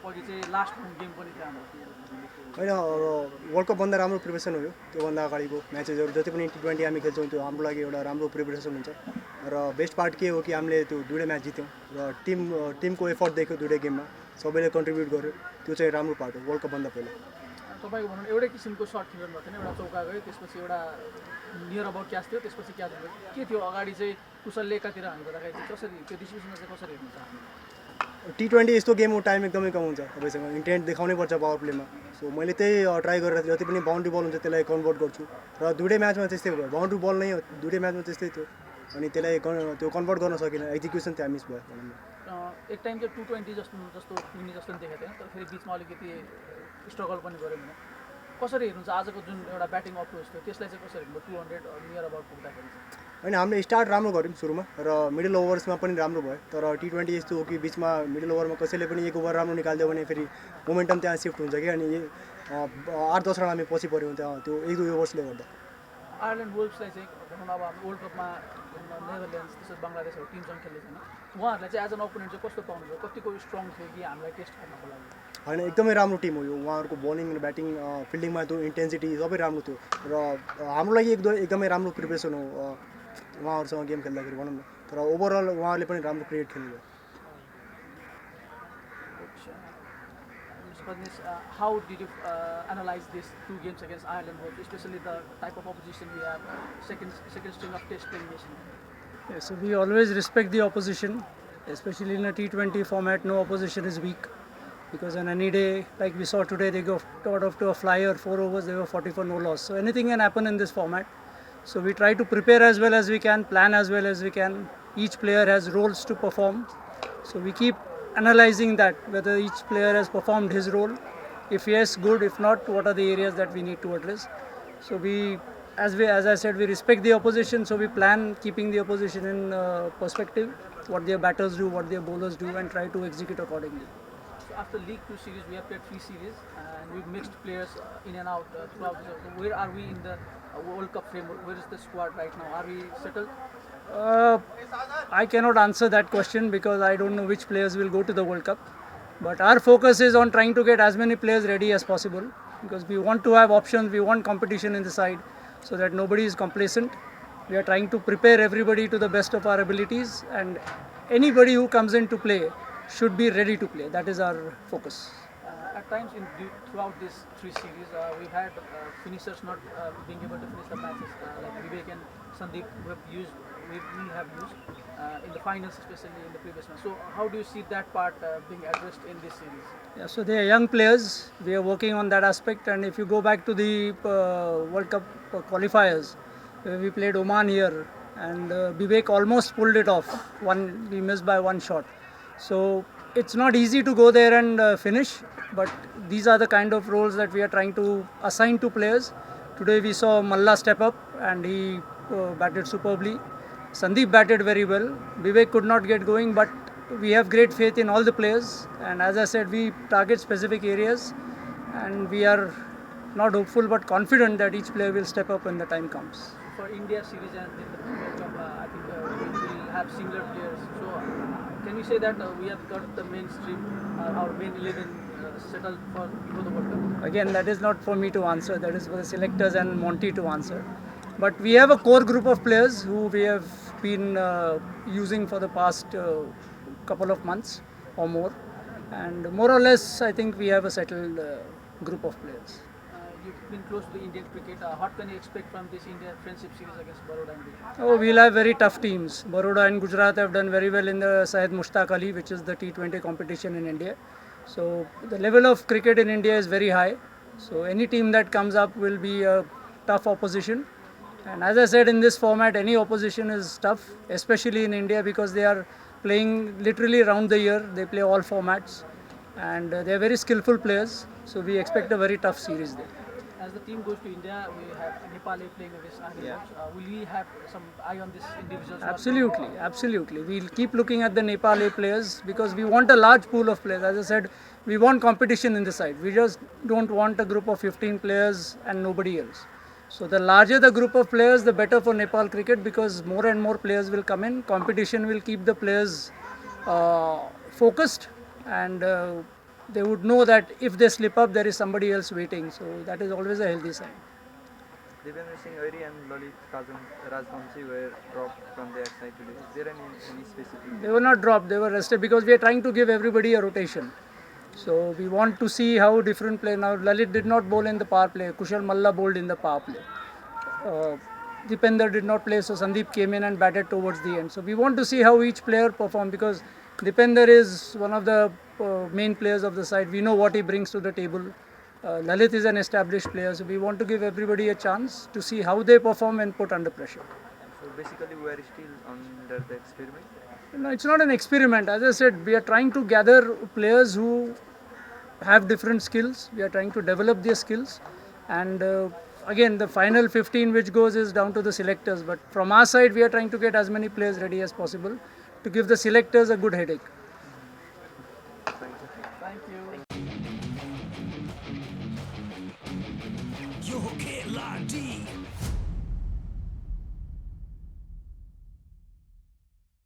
पछि चाहिँ last home game पनि त्यहाँ होइन वर्ल्ड कपभन्दा राम्रो प्रिपरेसन हो यो त्योभन्दा अगाडिको म्याचेसहरू जति पनि T20 हामी खेल्छौँ त्यो हाम्रो लागि एउटा राम्रो प्रिपरेसन हुन्छ र बेस्ट पार्ट के हो कि हामीले त्यो दुईवटै म्याच जित्यौँ र टिमको एफर्ट देख्यो दुईवटै गेममा सबैले कन्ट्रिब्युट गर्यो त्यो चाहिँ राम्रो पार्ट हो वर्ल्ड कपभन्दा पहिला तपाईँको भनौँ एउटै किसिमको सर्ट खेल्नु भएको थिएन एउटा चौका गयो त्यसपछि एउटा नियर अबाउट क्याच थियो त्यसपछि क्याच भयो के थियो अगाडि चाहिँ कुशलले एकातिर हान्नु गर्दाखेरि चाहिँ कसरी त्यो डिसिजनमा चाहिँ कसरी हेर्नुहुन्छ T20 यस्तो गेम हो टाइम एकदमै कम हुन्छ तपाईँसँग इन्टेन्ट देखाउनै पर्छ पावर प्लेमा सो मैले त्यही ट्राई गरेर जति पनि बाउन्ड्री बल हुन्छ त्यसलाई कन्भर्ट गर्छु र दुईटै म्याचमा त्यस्तै भयो बाउन्ड्री बल नै हो दुईटै म्याचमा त्यस्तै थियो अनि त्यसलाई त्यो कन्भर्ट गर्न सकिनँ एक्जिक्युसन त्यहाँ मिस भयो एक टाइम चाहिँ T20 जस्तो पुग्ने जस्तो पनि देखेको थिएँ तर फेरि बिचमा अलिकति स्ट्रगल पनि गऱ्यो भने कसरी हेर्नुहुन्छ आजको जुन एउटा ब्याटिङ अप्रोच थियो त्यसलाई चाहिँ कसरी हेर्नु 200 नियर अबाउट पुग्दाखेरि होइन हामीले स्टार्ट राम्रो गऱ्यौँ सुरुमा र मिडल ओभर्समा पनि राम्रो भयो तर T20 यस्तो हो कि बिचमा मिडल ओभरमा कसैले पनि एक ओभर राम्रो निकालिदियो भने फेरि मोमेन्टम त्यहाँ सिफ्ट हुन्छ कि अनि 8-10 रन हामी पछि पऱ्यौँ त्यहाँ त्यो 1-2 ओभर्सले गर्दा आयरल्यान्ड वुल्भ्सलाई चाहिँ भनौँ अब वर्ल्ड कपमा नेदरल्यान्ड्स त्यसपछि बङ्गलादेशहरू टिमसँग खेल्दैछन् उहाँहरूलाई चाहिँ एज एन अपोनेन्ट चाहिँ कस्तो पाउनुहुन्छ कतिको स्ट्रङ थियो कि हामीलाई टेस्ट गर्नको लागि होइन एकदमै राम्रो टिम हो यो उहाँहरूको बलिङ र ब्याटिङ फिल्डिङमा त्यो इन्टेन्सिटी सबै राम्रो थियो र हाम्रो लागि एकदमै राम्रो प्रिपरेसन हो उहाँहरूसँग गेम खेल्दाखेरि भनौँ न तर ओभरअल उहाँहरूले पनि राम्रो cricket खेल्नुभयो How did you analyze these two games against Ireland, especially the type of opposition we have, second string of test playing nation? Yeah, so we always respect the opposition, especially in a T20 format. No opposition is weak because on any day, like we saw today, they got off to a flyer, 4 overs, they were 40 for no loss. So anything can happen in this format. So we try to prepare as well as we can, plan as well as we can. Each player has roles to perform. So we keep analyzing that, whether each player has performed his role. If yes, good. If not, what are the areas that we need to address? So as I said, we respect the opposition. So we plan keeping the opposition in perspective, what their batters do, what their bowlers do, and try to execute accordingly. So after League 2 series, we have played 3 series, and we've mixed players in and out throughout. So where are we in the World Cup framework? Where is the squad right now? Are we settled? I cannot answer that question because I don't know which players will go to the World Cup. But our focus is on trying to get as many players ready as possible because we want to have options, we want competition in the side so that nobody is complacent. We are trying to prepare everybody to the best of our abilities and anybody who comes in to play should be ready to play. That is our focus. At times throughout these 3 series, we've had finishers not being able to finish the matches, like Vivek and Sandeep we have used in the finals, especially in the previous match. So how do you see that part being addressed in this series? Yeah, so they are young players. We are working on that aspect. And if you go back to the World Cup qualifiers, where we played Oman here, and Vivek almost pulled it off. We missed by 1 shot. So it's not easy to go there and finish, but these are the kind of roles that we are trying to assign to players. Today we saw Malla step up and he batted superbly. Sandeep batted very well. Vivek could not get going, but we have great faith in all the players. And as I said, we target specific areas and we are not hopeful but confident that each player will step up when the time comes. For India series and in the World Cup, I think we will have similar players. So can we say that we have got the mainstream, our main 11 settled before the World Cup? Again, that is not for me to answer. That is for the selectors and Monty to answer. But we have a core group of players who we have been using for the past couple of months or more. And more or less, I think we have a settled group of players. You've been close to the Indian cricket. What can you expect from this India friendship series against Baroda and Gujarat? Oh, we'll have very tough teams. Baroda and Gujarat have done very well in the Syed Mushtaq Ali, which is the T20 competition in India. So the level of cricket in India is very high. So any team that comes up will be a tough opposition. And as I said, in this format, any opposition is tough, especially in India because they are playing literally around the year. They play all formats and they are very skillful players. So we expect a very tough series there. As the team goes to India, we have Nepal playing against Ireland. Will we have some eye on this individuals? Absolutely, absolutely. We'll keep looking at the Nepal A players because we want a large pool of players. As I said, we want competition in the side. We just don't want a group of 15 players and nobody else. So the larger the group of players, the better for Nepal cricket because more and more players will come in. Competition will keep the players focused and they would know that if they slip up, there is somebody else waiting. So that is always a healthy sign. Devendra Singh Airi and Lalit Rajvanshi were dropped from their side today. Is there any specific? They were not dropped, they were rested because we are trying to give everybody a rotation. So we want to see how different play. Now Lalit did not bowl in the power play, Kushal Malla bowled in the power play. Dipender did not play, so Sandeep came in and batted towards the end. So we want to see how each player perform because Dipender is one of the main players of the side. We know what he brings to the table. Lalit is an established player, so we want to give everybody a chance to see how they perform when put under pressure. So basically, we are still under the experiment. No, it's not an experiment. As I said, we are trying to gather players who have different skills. We are trying to develop their skills. And again, the final 15 which goes is down to the selectors. But from our side, we are trying to get as many players ready as possible to give the selectors a good headache. Thank you. Yo, Kheladi.